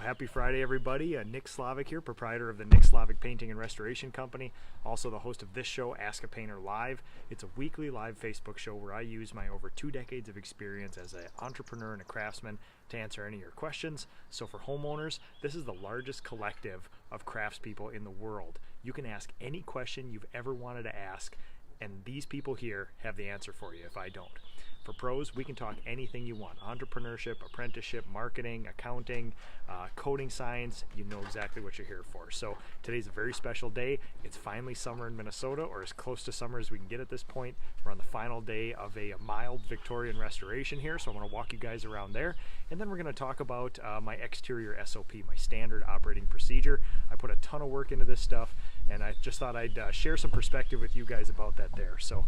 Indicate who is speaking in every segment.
Speaker 1: happy Friday, everybody. Nick Slavic here, proprietor of the Nick Slavic Painting and Restoration Company, also the host of this show, Ask a Painter Live. It's a weekly live Facebook show where I use my over 2 decades of experience as an entrepreneur and a craftsman to answer any of your questions. So for homeowners, this is the largest collective of craftspeople in the world. You can ask any question you've ever wanted to ask, and these people here have the answer for you if I don't. For pros, we can talk anything you want. Entrepreneurship, apprenticeship, marketing, accounting, coding science. You know exactly what you're here for. So today's a very special day. It's finally summer in Minnesota, or as close to summer as we can get at this point. We're on the final day of a mild Victorian restoration here, so I want to walk you guys around there. And then we're going to talk about my exterior SOP, my standard operating procedure. I put a ton of work into this stuff, and I just thought I'd share some perspective with you guys about that there. So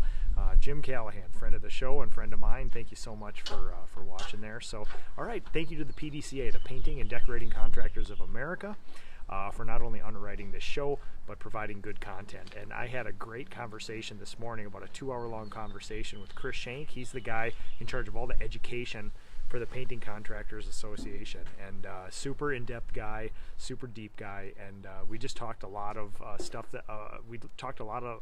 Speaker 1: Jim Callahan, friend of the show and friend of mine, thank you so much for watching there. So, all right, thank you to the PDCA, the Painting and Decorating Contractors of America, for not only underwriting this show, but providing good content. And I had a great conversation this morning, about a 2-hour-long conversation with Chris Shank. He's the guy in charge of all the education for the Painting Contractors Association, and super in-depth guy, super deep guy, and we just talked a lot of stuff that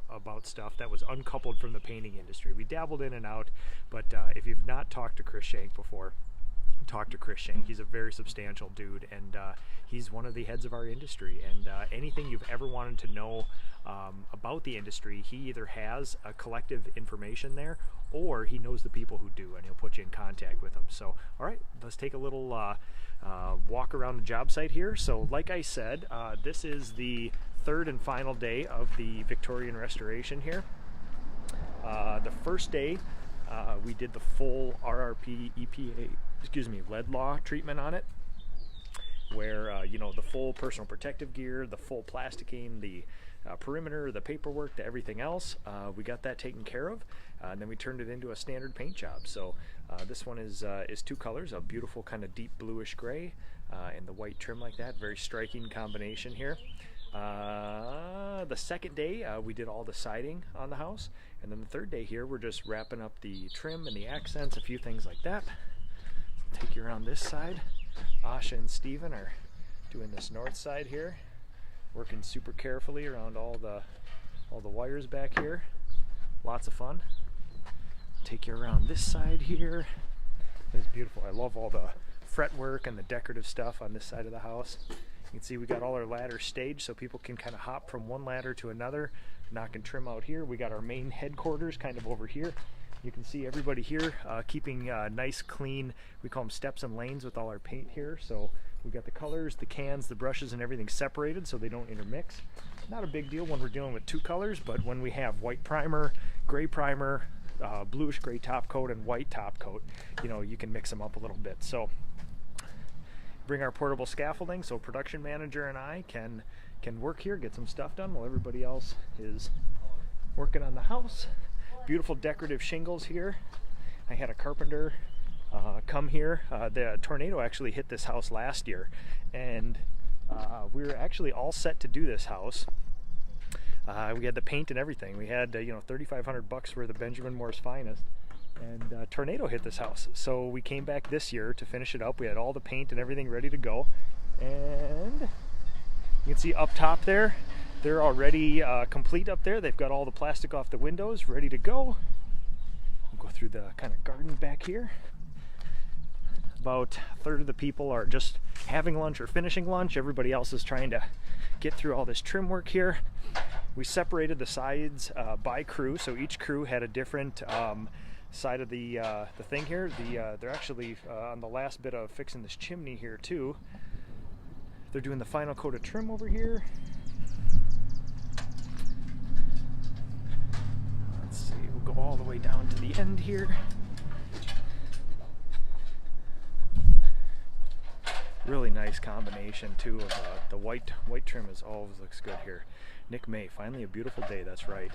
Speaker 1: about stuff that was uncoupled from the painting industry. We dabbled in and out, but if you've not talked to Chris Shank before, talk to Chris Shank. He's a very substantial dude, and he's one of the heads of our industry, and anything you've ever wanted to know about the industry, he either has a collective information there, or he knows the people who do, and he'll put you in contact with them. So, all right, let's take a little walk around the job site here. So, like I said, this is the third and final day of the Victorian restoration here. The first day, we did the full RRP EPA, lead law treatment on it, where you know, the full personal protective gear, the full plasticing, the perimeter, the paperwork, the everything else. We got that taken care of, and then we turned it into a standard paint job. So this one is 2 colors, a beautiful kind of deep bluish gray and the white trim like that. Very striking combination here. The second day we did all the siding on the house, and then the third day here we're just wrapping up the trim and the accents, a few things like that. I'll take you around this side. Asha and Steven are doing this north side here, working super carefully around all the wires back here. Lots of fun. Take you around this side here. It's beautiful. I love all the fretwork and the decorative stuff on this side of the house. You can see we got all our ladders staged so people can kind of hop from one ladder to another, knock and trim out here. We got our main headquarters kind of over here. You can see everybody here keeping nice, clean, we call them steps and lanes with all our paint here. So we got the colors, the cans, the brushes, and everything separated so they don't intermix. Not a big deal when we're dealing with 2 colors, but when we have white primer, gray primer, bluish gray top coat, and white top coat, you know, you can mix them up a little bit. So bring our portable scaffolding so production manager and I can work here, get some stuff done while everybody else is working on the house. Beautiful decorative shingles here. I had a carpenter come here. The tornado actually hit this house last year, and we were actually all set to do this house. We had the paint and everything. We had you know, $3,500 worth of Benjamin Moore's finest, and tornado hit this house. So we came back this year to finish it up. We had all the paint and everything ready to go, and you can see up top there, they're already complete up there. They've got all the plastic off the windows, ready to go. We'll go through the kind of garden back here. About a third of the people are just having lunch or finishing lunch. Everybody else is trying to get through all this trim work here. We separated the sides by crew, so each crew had a different side of the thing here. They're actually on the last bit of fixing this chimney here too. They're doing the final coat of trim over here. Let's see, we'll go all the way down to the end here. Really nice combination too of the white trim is always looks good here. Nick May, finally a beautiful day. That's right.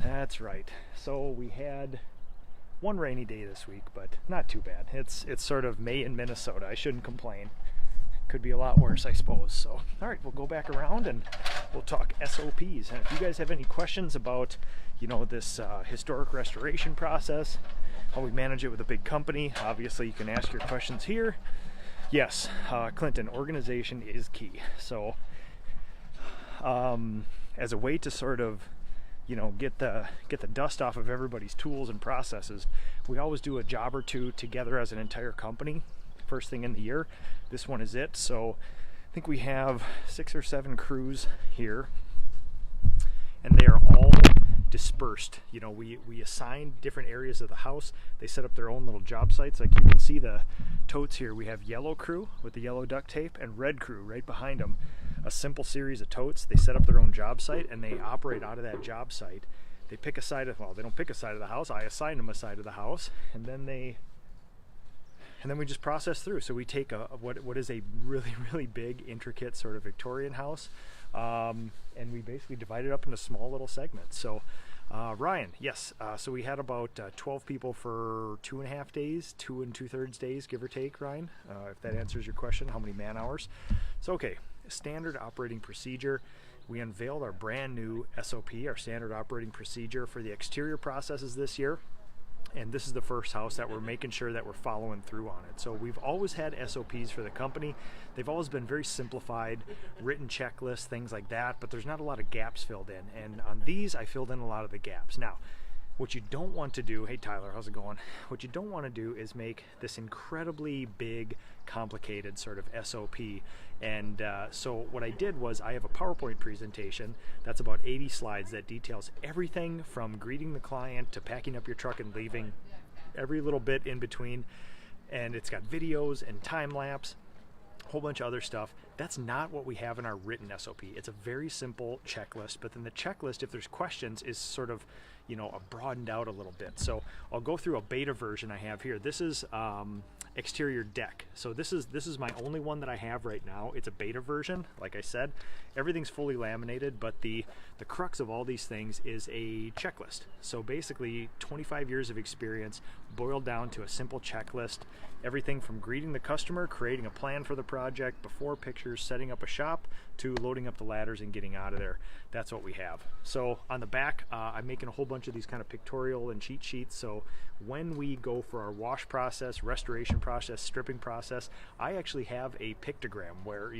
Speaker 1: That's right. So we had one rainy day this week, but not too bad. It's sort of May in Minnesota. I shouldn't complain. Could be a lot worse, I suppose. So, all right, we'll go back around and we'll talk SOPs. And if you guys have any questions about, you know, this historic restoration process, how we manage it with a big company, obviously you can ask your questions here. Yes, Clinton, organization is key. So as a way to sort of, get the dust off of everybody's tools and processes, we always do a job or two together as an entire company first thing in the year. This one is it. So I think we have 6 or 7 crews here, and they are all dispersed. We assign different areas of the house. They set up their own little job sites. Like you can see the totes here. We have yellow crew with the yellow duct tape and red crew right behind them. A simple series of totes. They set up their own job site and they operate out of that job site. They pick a side of, well, they don't pick a side of the house. I assign them a side of the house, and then we just process through. So we take what is a really, really big, intricate sort of Victorian house, and we basically divide it up into small little segments. So Ryan, yes, so we had about 12 people for 2.5 days, 2 2/3 days, give or take, Ryan, if that answers your question, how many man hours. So okay, standard operating procedure. We unveiled our brand new SOP, our standard operating procedure for the exterior processes this year. And this is the first house that we're making sure that we're following through on it. So we've always had SOPs for the company. They've always been very simplified, written checklists, things like that, but there's not a lot of gaps filled in. And on these, I filled in a lot of the gaps. Now, what you don't want to do, hey Tyler, how's it going? What you don't want to do is make this incredibly big, complicated sort of SOP. And so what I did was I have a PowerPoint presentation that's about 80 slides that details everything from greeting the client to packing up your truck and leaving, every little bit in between. And it's got videos and time lapse, a whole bunch of other stuff. That's not what we have in our written SOP. It's a very simple checklist, but then the checklist, if there's questions, is sort of broadened out a little bit. So I'll go through a beta version I have here. This is exterior deck. So this is my only one that I have right now. It's a beta version. Like I said, everything's fully laminated, but the crux of all these things is a checklist. So basically 25 years of experience boiled down to a simple checklist. Everything from greeting the customer, creating a plan for the project, before pictures, setting up a shop, to loading up the ladders and getting out of there. That's what we have. So on the back, I'm making a whole bunch of these kind of pictorial and cheat sheets. So when we go for our wash process, restoration process, stripping process, I actually have a pictogram where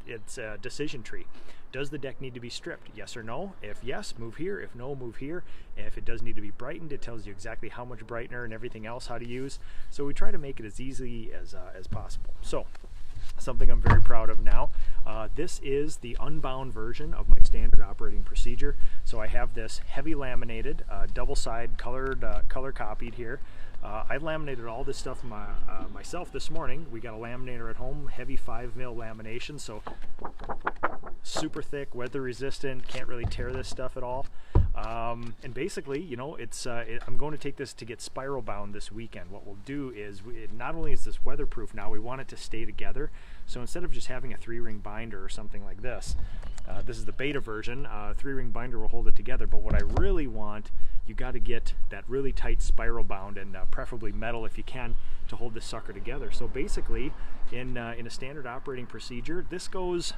Speaker 1: it's a decision tree. Does the deck need to be stripped? Yes or no? If yes, move here. If no, move here. If it does need to be brightened, it tells you exactly how much brightener and everything else how to use. So we try to make it as easy as possible. So something I'm very proud of now. This is the unbound version of my standard operating procedure. So I have this heavy laminated, double side color copied here. I laminated all this stuff myself this morning. We got a laminator at home, heavy 5mm lamination, so super thick, weather resistant, can't really tear this stuff at all. And basically, I'm going to take this to get spiral bound this weekend. What we'll do is, not only is this weatherproof now, we want it to stay together. So instead of just having a 3-ring binder or something like this, this is the beta version, 3-ring binder will hold it together. But what I really want, you got to get that really tight spiral bound, and preferably metal if you can, to hold this sucker together. So basically, in a standard operating procedure, this goes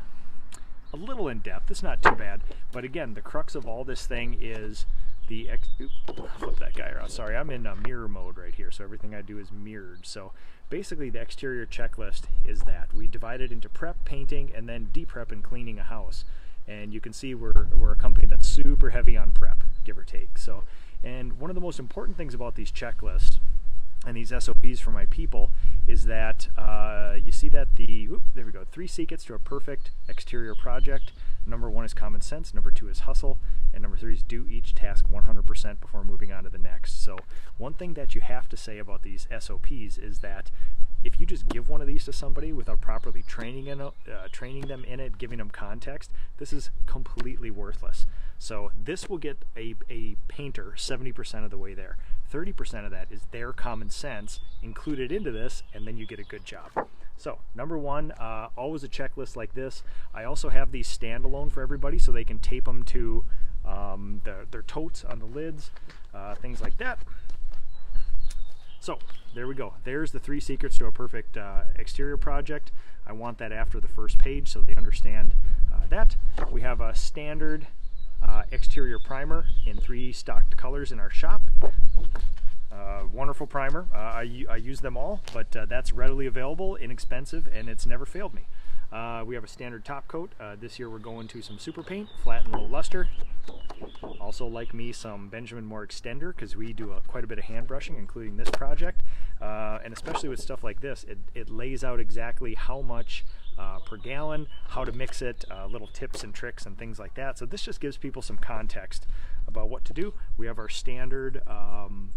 Speaker 1: a little in depth. It's not too bad, but again, the crux of all this thing is flip that guy around. Sorry, I'm in mirror mode right here, so everything I do is mirrored. So basically, the exterior checklist is that we divide it into prep, painting, and then de-prep and cleaning a house. And you can see we're a company that's super heavy on prep, give or take. So, and one of the most important things about these checklists and these SOPs for my people is that you see that there we go, 3 secrets to a perfect exterior project. Number 1 is common sense, number 2 is hustle, and number 3 is do each task 100% before moving on to the next. So one thing that you have to say about these SOPs is that if you just give one of these to somebody without properly training them in it, giving them context, this is completely worthless. So this will get a painter 70% of the way there. 30% of that is their common sense included into this, and then you get a good job. So number 1, always a checklist like this. I also have these standalone for everybody so they can tape them to their totes on the lids, things like that. So there we go. There's the 3 secrets to a perfect exterior project. I want that after the first page so they understand that. We have a standard exterior primer in 3 stocked colors in our shop. Wonderful primer. I use them all, but that's readily available, inexpensive, and it's never failed me. We have a standard top coat. This year we're going to some super paint, flat and low luster. Also, like me, some Benjamin Moore extender, because we do quite a bit of hand brushing, including this project. And especially with stuff like this, it lays out exactly how much per gallon, how to mix it, little tips and tricks and things like that. So this just gives people some context about what to do. We have our standard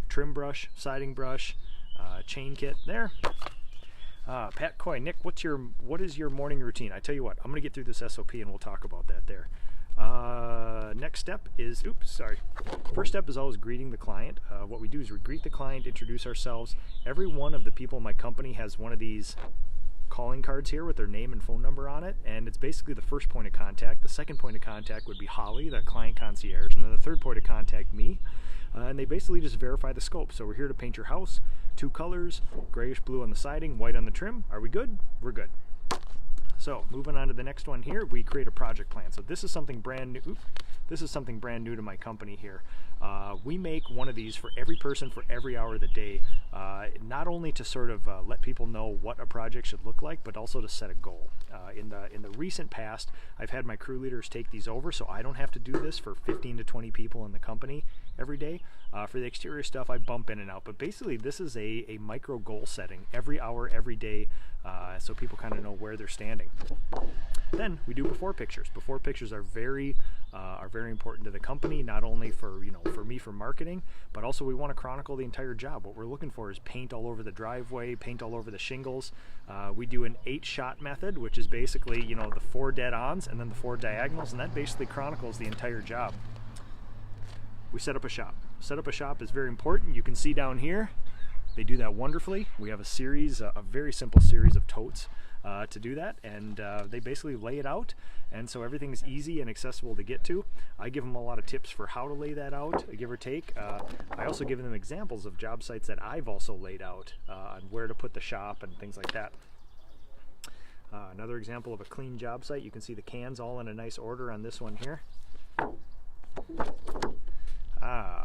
Speaker 1: trim brush, siding brush, chain kit there. Pat Coy, Nick, what is your morning routine? I tell you what, I'm gonna get through this SOP and we'll talk about that there. Next step is, first step is always greeting the client. What we do is we greet the client, introduce ourselves. Every one of the people in my company has one of these calling cards here with their name and phone number on it, and it's basically the first point of contact. The second point of contact would be Holly, the client concierge, and then the third point of contact, me. And they basically just verify the scope. So we're here to paint your house, 2 colors, grayish blue on the siding, white on the trim. Are we good? We're good. So moving on to the next one here, we create a project plan. So this is something brand new. This is something brand new to my company here. We make one of these for every person for every hour of the day, not only to sort of let people know what a project should look like, but also to set a goal. In the recent past, I've had my crew leaders take these over, so I don't have to do this for 15 to 20 people in the company every day. For the exterior stuff, I bump in and out, but basically this is a micro goal setting every hour, every day, so people kind of know where they're standing. Then we do before pictures. Before pictures are very important to the company, not only for me for marketing, but also we want to chronicle the entire job. What we're looking for is paint all over the driveway, paint all over the shingles. We do an 8-shot method, which is basically the 4 dead-ons and then the 4 diagonals, and that basically chronicles the entire job. We set up a shop. Set up a shop is very important. You can see down here, they do that wonderfully. We have a series, a very simple series of totes to do that, and they basically lay it out, and so everything's easy and accessible to get to. I give them a lot of tips for how to lay that out, give or take. I also give them examples of job sites that I've also laid out on where to put the shop and things like that. Another example of a clean job site, you can see the cans all in a nice order on this one here.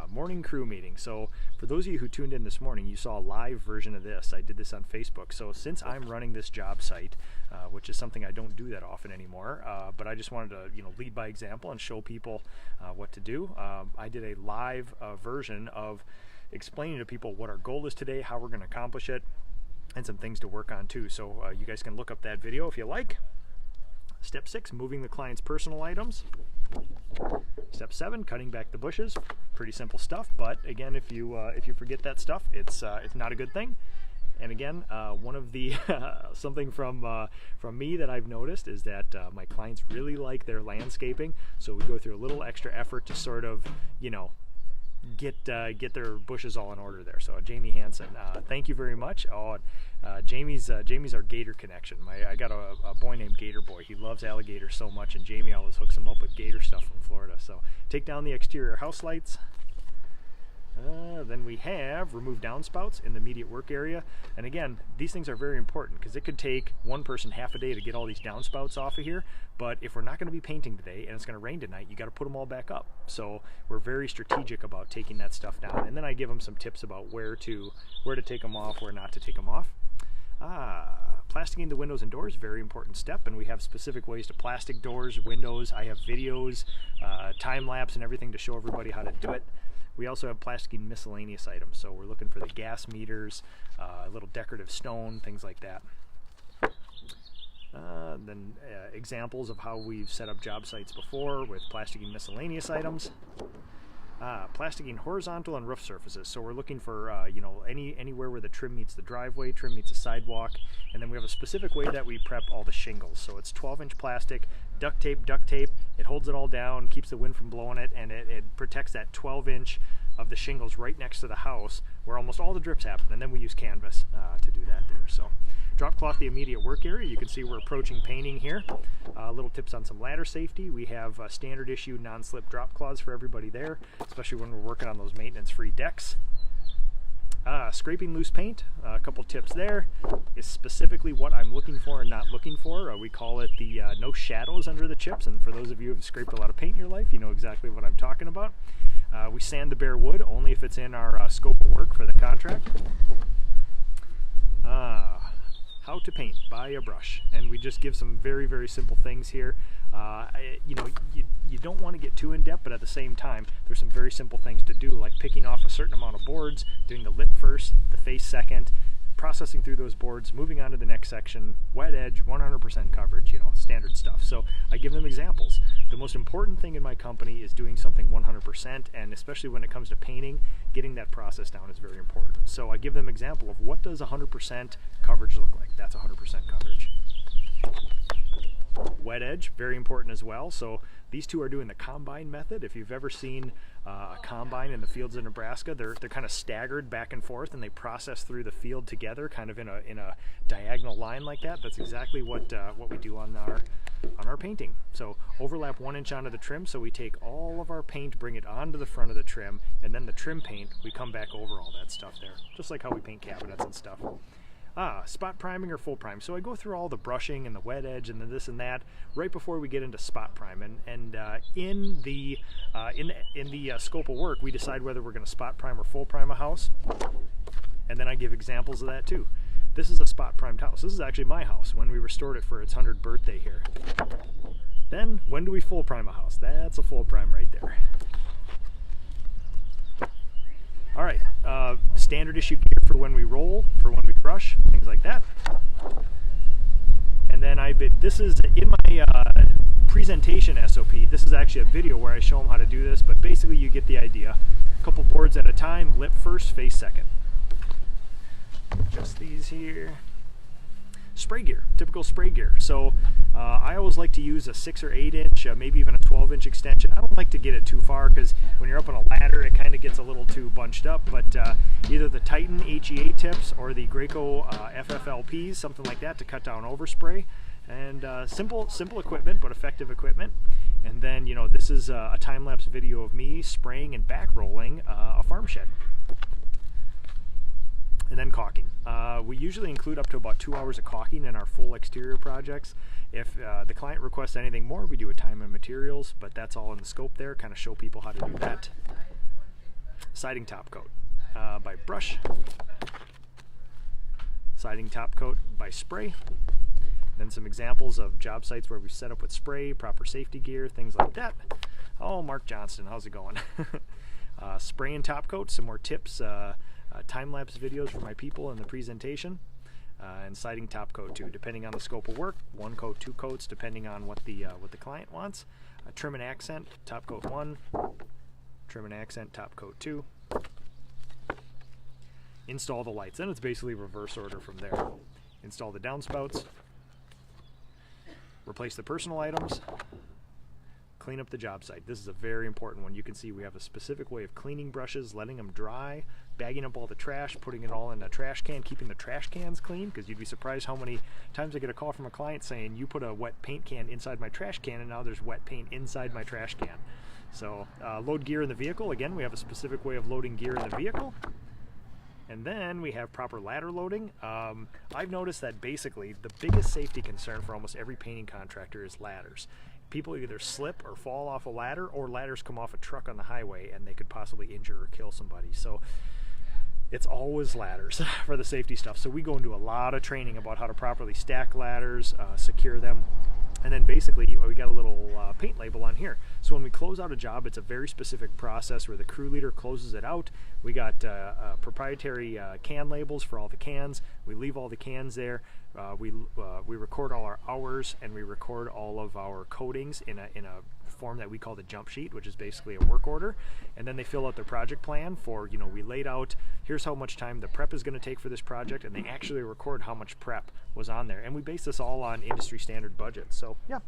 Speaker 1: Morning crew meeting. So for those of you who tuned in this morning, you saw a live version of this. I did this on Facebook. So since I'm running this job site, which is something I don't do that often anymore, but I just wanted to lead by example and show people what to do. I did a live version of explaining to people what our goal is today, how we're going to accomplish it, and some things to work on too. So you guys can look up that video if you like. Step 6, moving the client's personal items. Step 7, cutting back the bushes. Pretty simple stuff, but again, if you forget that stuff, it's not a good thing. And again, one of the something from me that I've noticed is that my clients really like their landscaping, so we go through a little extra effort to sort of get their bushes all in order there. So Jamie Hansen, thank you very much. Jamie's our gator connection. I got a boy named Gator Boy. He loves alligators so much, and Jamie always hooks him up with gator stuff from Florida. So take down the exterior house lights. Then we have remove downspouts in the immediate work area. And again, these things are very important because it could take one person half a day to get all these downspouts off of here. But if we're not going to be painting today and it's going to rain tonight, you got to put them all back up. So we're very strategic about taking that stuff down. And then I give them some tips about where to take them off, where not to take them off. Plasticing the windows and doors, very important step, and we have specific ways to plastic doors, windows. I have videos, time lapse and everything to show everybody how to do it. We also have plasticing miscellaneous items, so we're looking for the gas meters, little decorative stone, things like that. Then examples of how we've set up job sites before with plasticing miscellaneous items. Plasticing horizontal and roof surfaces, so we're looking for anywhere where the trim meets the driveway, trim meets the sidewalk, and then we have a specific way that we prep all the shingles. So it's 12-inch plastic, duct tape, it holds it all down, keeps the wind from blowing it, and it protects that 12-inch of the shingles right next to the house where almost all the drips happen, and then we use canvas to do that there. So drop cloth the immediate work area. You can see we're approaching painting here. Little tips on some ladder safety. We have standard issue non-slip drop cloths for everybody there, especially when we're working on those maintenance-free decks. Scraping loose paint, a couple tips there is specifically what I'm looking for and not looking for. We call it the no shadows under the chips, and for those of you who have scraped a lot of paint in your life, you know exactly what I'm talking about. We sand the bare wood only if it's in our scope of work for the contract. How to paint by a brush, and we just give some very, very simple things here. You don't want to get too in depth, but at the same time there's some very simple things to do, like picking off a certain amount of boards, doing the lip first, the face second, processing through those boards, moving on to the next section, wet edge, 100% coverage, standard stuff. So I give them examples. The most important thing in my company is doing something 100%, and especially when it comes to painting, getting that process down is very important. So I give them example of what does 100% coverage look like. That's 100% coverage. Wet edge, very important as well. So these two are doing the combine method. If you've ever seen a combine in the fields of Nebraska, they're kind of staggered back and forth, and they process through the field together, kind of in a diagonal line like that. That's exactly what we do on our painting. So overlap 1 inch onto the trim. So we take all of our paint, bring it onto the front of the trim, and then the trim paint, we come back over all that stuff there, just like how we paint cabinets and stuff. Spot priming or full prime. So I go through all the brushing and the wet edge and the this and that right before we get into spot prime. And in the scope of work, we decide whether we're going to spot prime or full prime a house. And then I give examples of that too. This is a spot primed house. This is actually my house when we restored it for its 100th birthday here. Then when do we full prime a house? That's a full prime right there. All right, standard issue gear for when we roll, for when we brush, things like that. And then this is in my presentation SOP. This is actually a video where I show them how to do this, but basically you get the idea. A couple boards at a time, lip first, face second. Just these here. Spray gear, typical spray gear. So I always like to use a 6 or 8 inch, maybe even a 12-inch extension. I don't like to get it too far because when you're up on a ladder, it kind of gets a little too bunched up. But either the Titan HEA tips or the Graco FFLPs, something like that, to cut down overspray. And simple equipment, but effective equipment. And then this is a time-lapse video of me spraying and back rolling a farm shed. And then caulking. We usually include up to about 2 hours of caulking in our full exterior projects. If the client requests anything more, we do a time and materials, but that's all in the scope there, kind of show people how to do that. Siding top coat by brush. Siding top coat by spray. Then some examples of job sites where we set up with spray, proper safety gear, things like that. Oh, Mark Johnston, how's it going? Spray and top coat, some more tips. Time-lapse videos for my people in the presentation, and siding top coat too, depending on the scope of work. 1 coat, 2 coats, depending on what the client wants. Trim and accent, top coat 1. Trim and accent, top coat 2. Install the lights, and it's basically reverse order from there. Install the downspouts. Replace the personal items. Clean up the job site. This is a very important one. You can see we have a specific way of cleaning brushes, letting them dry, bagging up all the trash, putting it all in a trash can, keeping the trash cans clean, because you'd be surprised how many times I get a call from a client saying, you put a wet paint can inside my trash can and now there's wet paint inside my trash can. So load gear in the vehicle. Again, we have a specific way of loading gear in the vehicle. And then we have proper ladder loading. I've noticed that basically the biggest safety concern for almost every painting contractor is ladders. People either slip or fall off a ladder, or ladders come off a truck on the highway and they could possibly injure or kill somebody. So it's always ladders for the safety stuff. So we go into a lot of training about how to properly stack ladders, secure them. And then basically we got a little paint label on here. So when we close out a job, it's a very specific process where the crew leader closes it out. We got proprietary can labels for all the cans. We leave all the cans there. We record all our hours, and we record all of our coatings in a form that we call the jump sheet, which is basically a work order. And then they fill out their project plan for, we laid out, here's how much time the prep is going to take for this project, and they actually record how much prep was on there. And we base this all on industry standard budgets. So yeah,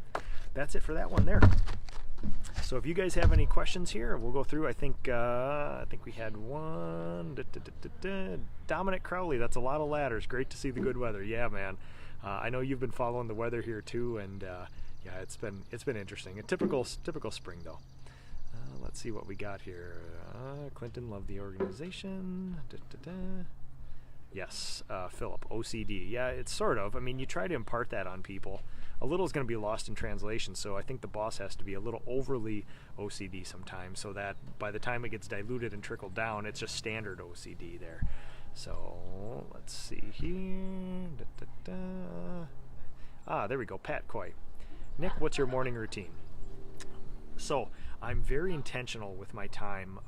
Speaker 1: that's it for that one there. So if you guys have any questions here, we'll go through. I think we had one. Dominic Crowley, that's a lot of ladders. Great to see the good weather. Yeah, man. I know you've been following the weather here too, and yeah, it's been interesting. A typical spring though. Let's see what we got here. Clinton, love the organization. Yes, Philip, OCD. Yeah, it's sort of. I mean, you try to impart that on people. A little is going to be lost in translation, so I think the boss has to be a little overly OCD sometimes, so that by the time it gets diluted and trickled down, it's just standard OCD there. So let's see here. There we go. Pat Coy. Nick, what's your morning routine? So I'm very intentional with my time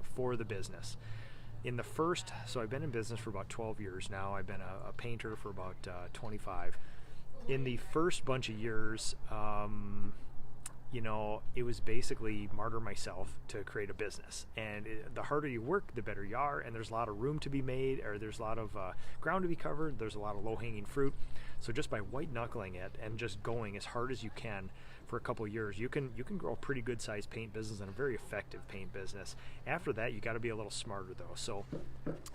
Speaker 1: for the business. So I've been in business for about 12 years now. I've been a painter for about 25. In the first bunch of years, it was basically martyr myself to create a business. And the harder you work, the better you are. And there's a lot of room to be made, or there's a lot of ground to be covered. There's a lot of low-hanging fruit. So just by white-knuckling it and just going as hard as you can for a couple of years, you can grow a pretty good-sized paint business and a very effective paint business. After that, you got to be a little smarter, though. So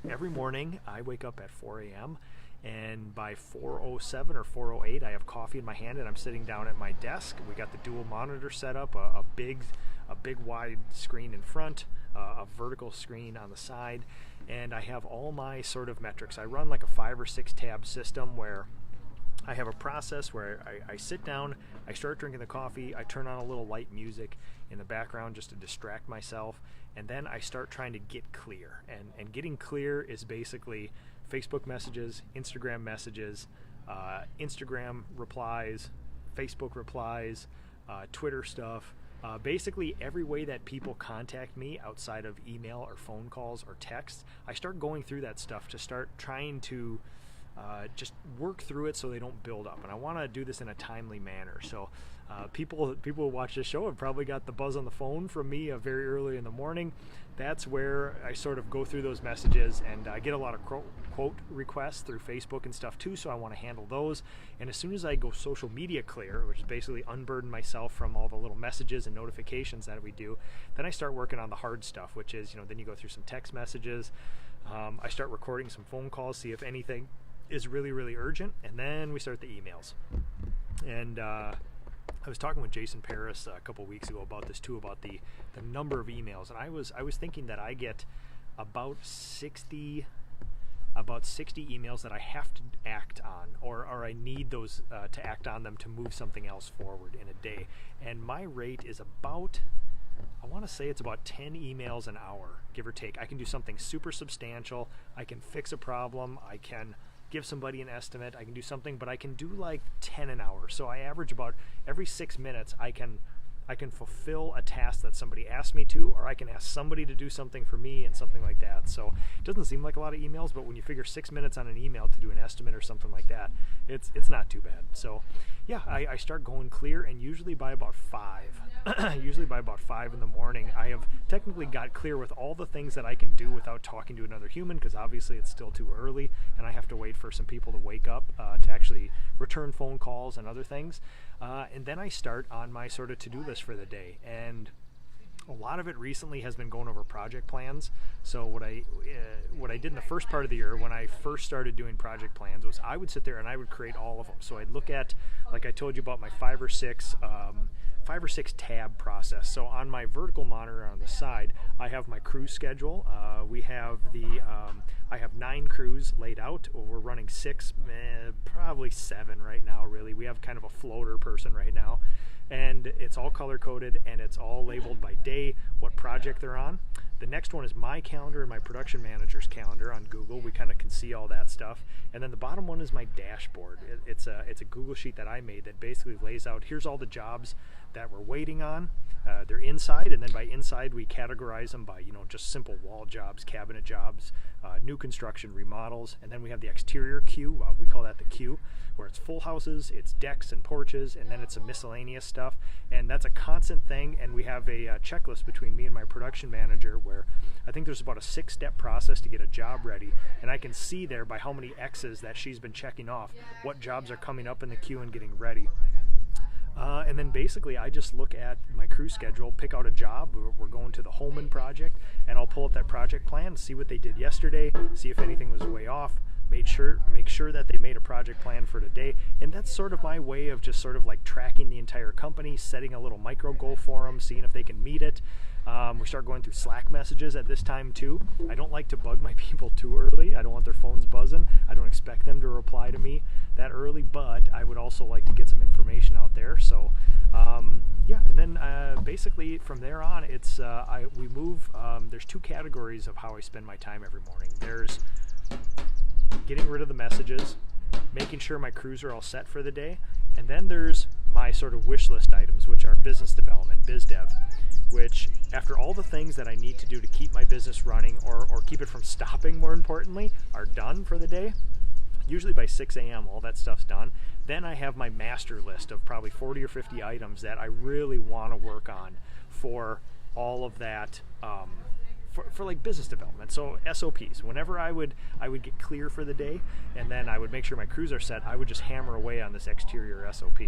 Speaker 1: every morning, I wake up at 4 a.m., and by 4:07 or 4:08, I have coffee in my hand, and I'm sitting down at my desk. We got the dual monitor set up, a big wide screen in front, a vertical screen on the side, and I have all my sort of metrics. I run like a 5 or 6 tab system where I have a process where I sit down, I start drinking the coffee, I turn on a little light music in the background just to distract myself, and then I start trying to get clear. And getting clear is basically Facebook messages, Instagram messages, Instagram replies, Facebook replies, Twitter stuff, basically every way that people contact me outside of email or phone calls or text. I start going through that stuff to start trying to just work through it so they don't build up. And I want to do this in a timely manner. So people who watch this show have probably got the buzz on the phone from me very early in the morning. That's where I sort of go through those messages, and I get a lot of quote requests through Facebook and stuff too, so I want to handle those. And as soon as I go social media clear, which is basically unburden myself from all the little messages and notifications that we do, then I start working on the hard stuff, which is, then you go through some text messages. I start recording some phone calls, see if anything is really, really urgent, and then we start the emails. And I was talking with Jason Paris a couple weeks ago about this too, about the number of emails, and I was thinking that I get about 60 emails that I have to act on, or I need those to act on them to move something else forward in a day. And my rate is about, I want to say it's about 10 emails an hour, give or take. I can do something super substantial. I can fix a problem. I can give somebody an estimate. I can do something, but I can do like 10 an hour. So I average about every 6 minutes I can fulfill a task that somebody asked me to, or I can ask somebody to do something for me and something like that. So it doesn't seem like a lot of emails, but when you figure 6 minutes on an email to do an estimate or something like that, it's not too bad. So yeah, I start going clear, and usually by about 5 in the morning, I have technically got clear with all the things that I can do without talking to another human, because obviously it's still too early and I have to wait for some people to wake up to actually return phone calls and other things. And then I start on my sort of to-do list for the day. And a lot of it recently has been going over project plans. So what I did in the first part of the year when I first started doing project plans was I would sit there and I would create all of them. So I'd look at, like I told you about, my 5 or 6 tab process. So on my vertical monitor on the side, I have my crew schedule. I have 9 crews laid out. We're running 6, probably 7 right now, really. We have kind of a floater person right now. And it's all color-coded, and it's all labeled by day, what project they're on. The next one is my calendar and my production manager's calendar on Google. We kind of can see all that stuff. And then the bottom one is my dashboard. It's a Google sheet that I made that basically lays out, here's all the jobs that we're waiting on. They're inside, and then by inside we categorize them by, just simple wall jobs, cabinet jobs, new construction, remodels, and then we have the exterior queue. We call that the queue, where it's full houses, it's decks and porches, and then it's some miscellaneous stuff. And that's a constant thing, and we have a checklist between me and my production manager where I think there's about a 6-step process to get a job ready, and I can see there by how many X's that she's been checking off what jobs are coming up in the queue and getting ready. And then basically I just look at my crew schedule, pick out a job. We're going to the Holman project, and I'll pull up that project plan, see what they did yesterday, see if anything was way off, make sure that they made a project plan for today. And that's sort of my way of just sort of like tracking the entire company, setting a little micro goal for them, seeing if they can meet it. We start going through Slack messages at this time too. I don't like to bug my people too early. I don't want their phones buzzing. I don't expect them to reply to me that early, but I would also like to get some information out there. So yeah, and then basically from there on, it's we move. There's two categories of how I spend my time every morning. There's getting rid of the messages, making sure my crews are all set for the day, and then there's my sort of wish list items, which are business development, biz dev, which after all the things that I need to do to keep my business running or keep it from stopping, more importantly, are done for the day. Usually by 6 a.m. all that stuff's done. Then I have my master list of probably 40 or 50 items that I really want to work on for all of that, for like business development. So SOPs, whenever I would get clear for the day, and then I would make sure my crews are set, I would just hammer away on this exterior SOP.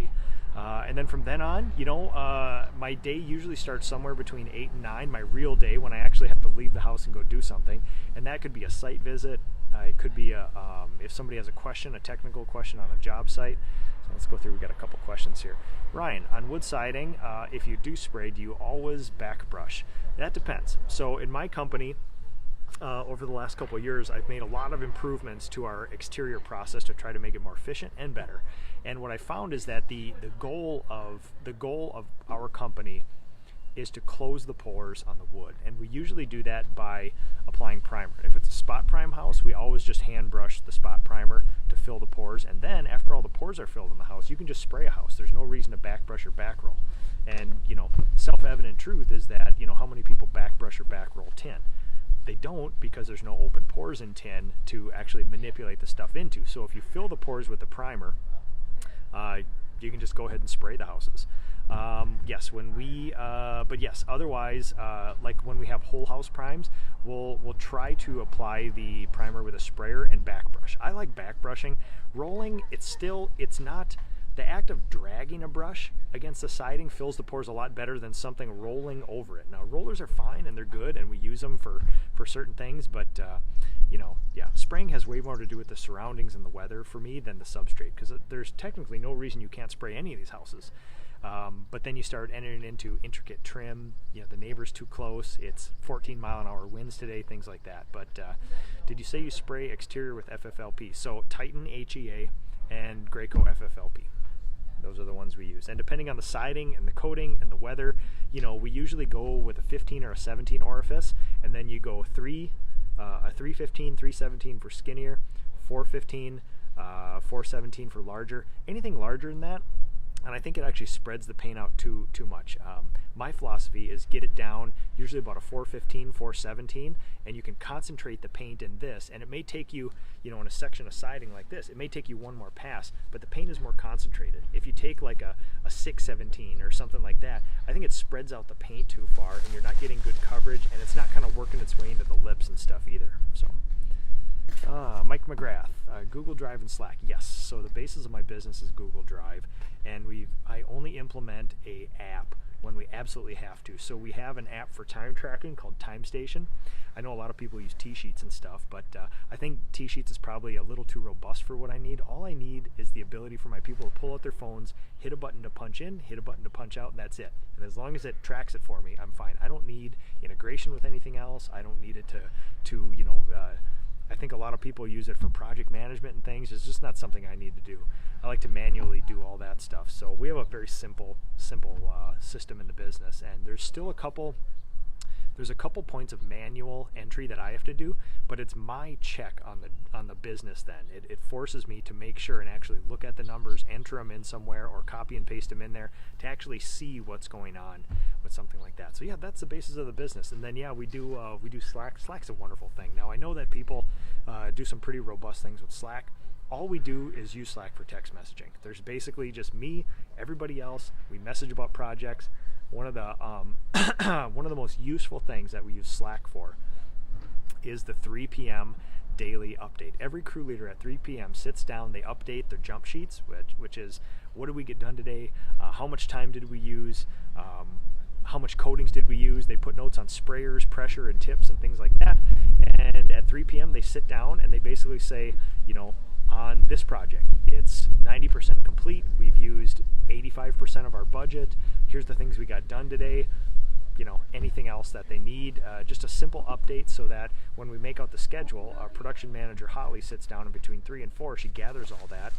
Speaker 1: And then from then on, my day usually starts somewhere between 8 and 9, my real day, when I actually have to leave the house and go do something. And that could be a site visit. It could be if somebody has a technical question on a job site. So let's go through. We got a couple questions here. Ryan, on wood siding, if you do spray, do you always back brush? That depends. So in my company, over the last couple of years, I've made a lot of improvements to our exterior process to try to make it more efficient and better. And what I found is that the goal of our company is to close the pores on the wood, and we usually do that by applying primer. If it's a spot prime house, we always just hand brush the spot primer to fill the pores, and then after all the pores are filled in the house, you can just spray a house. There's no reason to back brush or back roll. And self-evident truth is that how many people back brush or back roll tin? They don't, because there's no open pores in tin to actually manipulate the stuff into. So if you fill the pores with the primer, you can just go ahead and spray the houses. Otherwise, like when we have whole house primes, we'll try to apply the primer with a sprayer and back brush. I like back brushing. Rolling, it's not, the act of dragging a brush against the siding fills the pores a lot better than something rolling over it. Now, rollers are fine and they're good, and we use them for certain things, but spraying has way more to do with the surroundings and the weather for me than the substrate, because there's technically no reason you can't spray any of these houses. But then you start entering into intricate trim, the neighbor's too close, it's 14-mile-an-hour winds today, things like that. But did you say you spray exterior with FFLP? So Titan HEA and Graco FFLP. Those are the ones we use. And depending on the siding and the coating and the weather, we usually go with a 15 or a 17 orifice, and then you go a 315, 317 for skinnier, 415, 417 for larger. Anything larger than that, and I think it actually spreads the paint out too much. My philosophy is get it down usually about a 415, 417, and you can concentrate the paint in this, and it may take you, in a section of siding like this, it may take you one more pass, but the paint is more concentrated. If you take like a 617 or something like that, I think it spreads out the paint too far, and you're not getting good coverage, and it's not kind of working its way into the lips and stuff either. So. Mike McGrath, Google Drive and Slack. Yes, so the basis of my business is Google Drive, and I only implement a app when we absolutely have to. So we have an app for time tracking called Time Station. I know a lot of people use T-Sheets and stuff, but I think T-Sheets is probably a little too robust for what I need. All I need is the ability for my people to pull out their phones, hit a button to punch in, hit a button to punch out, and that's it. And as long as it tracks it for me, I'm fine. I don't need integration with anything else. I don't need it to I think a lot of people use it for project management and things. It's just not something I need to do. I like to manually do all that stuff. So we have a very simple system in the business, and there's still a couple points of manual entry that I have to do, but it's my check on the business then. It forces me to make sure and actually look at the numbers, enter them in somewhere, or copy and paste them in there to actually see what's going on with something like that. So yeah, that's the basis of the business. And then we do Slack. Slack's a wonderful thing. Now I know that people do some pretty robust things with Slack. All we do is use Slack for text messaging. There's basically just me, everybody else. We message about projects. One of the most useful things that we use Slack for is the 3 p.m. daily update. Every crew leader at 3 p.m. sits down, they update their jump sheets, which is what did we get done today, how much time did we use, how much coatings did we use. They put notes on sprayers, pressure, and tips and things like that. And at 3 p.m. they sit down and they basically say, on this project, it's 90% complete. We've used 85% of our budget. Here's the things we got done today. anything else that they need. Just a simple update so that when we make out the schedule, our production manager Holly sits down in between 3 and 4. She gathers all that.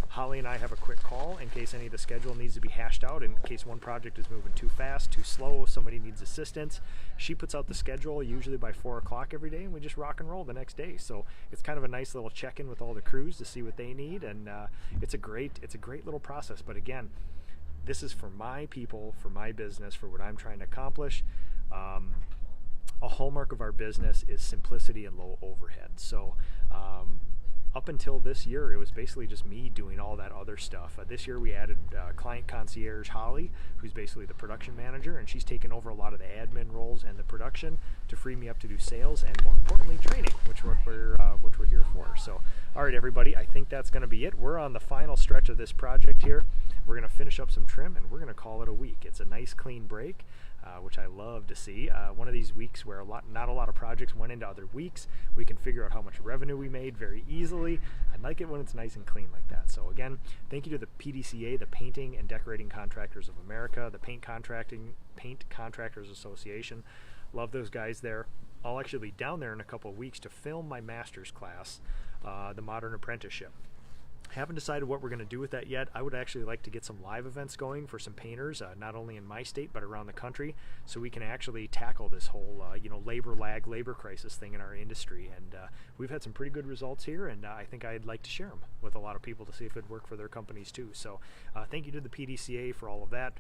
Speaker 1: Holly and I have a quick call in case any of the schedule needs to be hashed out, in case one project is moving too fast, too slow, somebody needs assistance. She puts out the schedule usually by 4 o'clock every day, and we just rock and roll the next day. So it's kind of a nice little check-in with all the crews to see what they need, and it's a great little process. But again, this is for my people, for my business, for what I'm trying to accomplish. A hallmark of our business is simplicity and low overhead. So up until this year, it was basically just me doing all that other stuff. This year we added client concierge Holly, who's basically the production manager, and she's taken over a lot of the admin roles and the production to free me up to do sales and, more importantly, training, which we're here for. So, all right, everybody, I think that's going to be it. We're on the final stretch of this project here. We're going to finish up some trim, and we're going to call it a week. It's a nice, clean break, which I love to see. One of these weeks where not a lot of projects went into other weeks, we can figure out how much revenue we made very easily. I like it when it's nice and clean like that. So again, thank you to the PDCA, the Painting and Decorating Contractors of America, the Paint Contractors Association. Love those guys there. I'll actually be down there in a couple of weeks to film my master's class, the Modern Apprenticeship. Haven't decided what we're going to do with that yet. I would actually like to get some live events going for some painters, not only in my state but around the country, so we can actually tackle this whole labor crisis thing in our industry. And we've had some pretty good results here, and I think I'd like to share them with a lot of people to see if it'd work for their companies too. So thank you to the PDCA for all of that.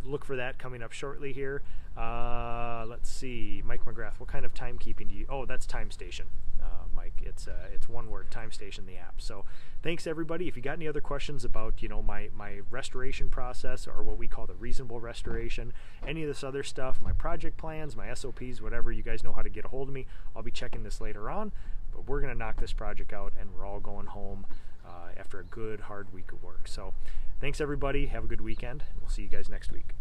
Speaker 1: Look for that coming up shortly here. Let's see, Mike McGrath, what kind of timekeeping do you? Oh, that's Time Station, Mike. It's one word, Time Station, the app. So thanks everybody. If you got any other questions about my restoration process, or what we call the reasonable restoration, any of this other stuff, my project plans, my SOPs, whatever, you guys know how to get a hold of me. I'll be checking this later on, but we're gonna knock this project out, and we're all going home after a good hard week of work. So thanks everybody. Have a good weekend, and we'll see you guys next week.